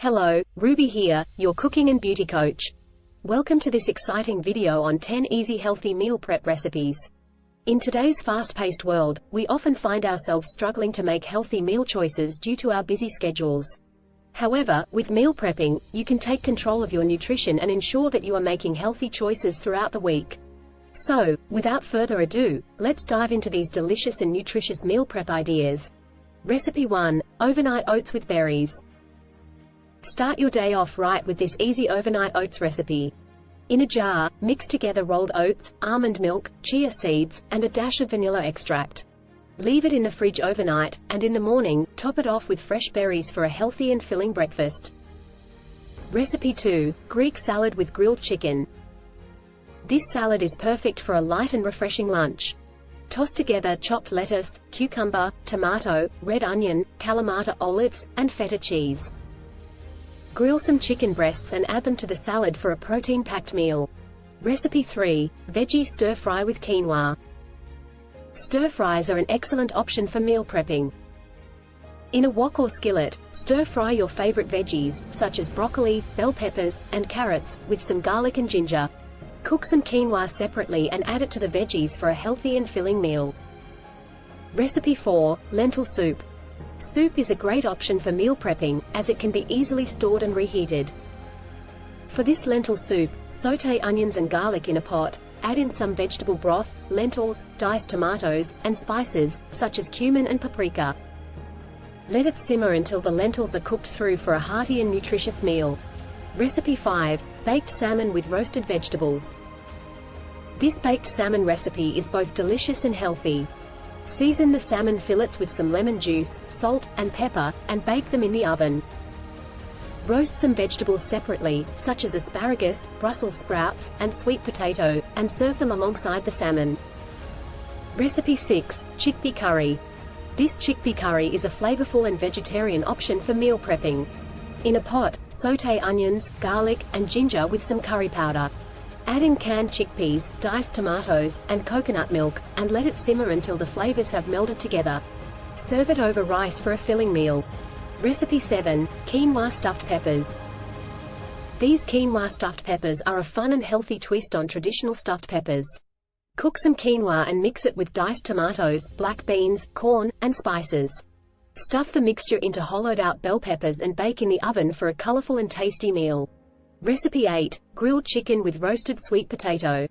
Hello, Ruby here, your cooking and beauty coach. Welcome to this exciting video on 10 easy healthy meal prep recipes. In today's fast-paced world, we often find ourselves struggling to make healthy meal choices due to our busy schedules. However, with meal prepping, you can take control of your nutrition and ensure that you are making healthy choices throughout the week. So, without further ado, let's dive into these delicious and nutritious meal prep ideas. Recipe 1. Overnight oats with berries. Start your day off right with this easy overnight oats recipe. In a jar, mix together rolled oats, almond milk, chia seeds, and a dash of vanilla extract. Leave it in the fridge overnight, and in the morning, top it off with fresh berries for a healthy and filling breakfast. Recipe 2. Greek salad with grilled chicken. This salad is perfect for a light and refreshing lunch. Toss together chopped lettuce, cucumber, tomato, red onion, Kalamata olives, and feta cheese. Grill some chicken breasts and add them to the salad for a protein-packed meal. Recipe 3. Veggie Stir-Fry with quinoa. Stir-fries are an excellent option for meal prepping. In a wok or skillet, stir-fry your favorite veggies, such as broccoli, bell peppers, and carrots, with some garlic and ginger. Cook some quinoa separately and add it to the veggies for a healthy and filling meal. Recipe 4. Lentil soup. Soup is a great option for meal prepping, as it can be easily stored and reheated. For this lentil soup, sauté onions and garlic in a pot, add in some vegetable broth, lentils, diced tomatoes, and spices, such as cumin and paprika. Let it simmer until the lentils are cooked through for a hearty and nutritious meal. Recipe 5. Baked salmon with roasted vegetables. This baked salmon recipe is both delicious and healthy. Season the salmon fillets with some lemon juice, salt, and pepper, and bake them in the oven. Roast some vegetables separately, such as asparagus, Brussels sprouts, and sweet potato, and serve them alongside the salmon. Recipe 6. Chickpea Curry. This chickpea curry is a flavorful and vegetarian option for meal prepping. In a pot, sauté onions, garlic, and ginger with some curry powder. Add in canned chickpeas, diced tomatoes, and coconut milk, and let it simmer until the flavors have melded together. Serve it over rice for a filling meal. Recipe 7. Quinoa stuffed peppers. These quinoa stuffed peppers are a fun and healthy twist on traditional stuffed peppers. Cook some quinoa and mix it with diced tomatoes, black beans, corn, and spices. Stuff the mixture into hollowed-out bell peppers and bake in the oven for a colorful and tasty meal. Recipe 8. Grilled chicken with roasted sweet potato.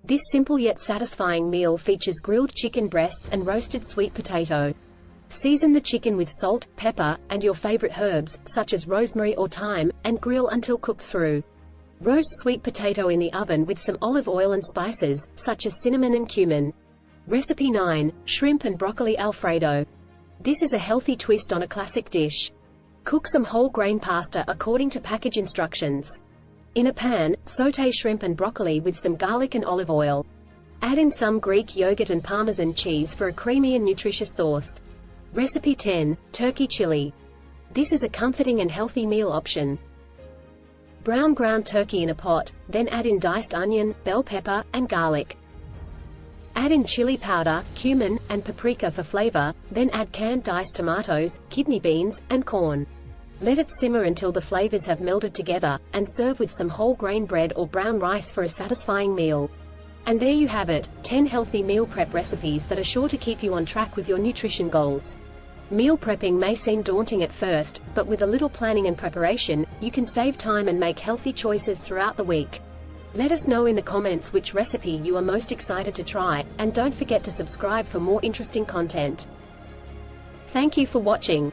This simple yet satisfying meal features grilled chicken breasts and roasted sweet potato. Season the chicken with salt, pepper, and your favorite herbs, such as rosemary or thyme, and grill until cooked through. Roast sweet potato in the oven with some olive oil and spices, such as cinnamon and cumin. Recipe 9. Shrimp and broccoli Alfredo. This is a healthy twist on a classic dish. Cook some whole grain pasta according to package instructions. In a pan, sauté shrimp and broccoli with some garlic and olive oil. Add in some Greek yogurt and Parmesan cheese for a creamy and nutritious sauce. Recipe 10. Turkey chili. This is a comforting and healthy meal option. Brown ground turkey in a pot, then add in diced onion, bell pepper, and garlic. Add in chili powder, cumin, and paprika for flavor, then add canned diced tomatoes, kidney beans, and corn. Let it simmer until the flavors have melded together, and serve with some whole grain bread or brown rice for a satisfying meal. And there you have it, 10 healthy meal prep recipes that are sure to keep you on track with your nutrition goals. Meal prepping may seem daunting at first, but with a little planning and preparation, you can save time and make healthy choices throughout the week. Let us know in the comments which recipe you are most excited to try, and don't forget to subscribe for more interesting content. Thank you for watching.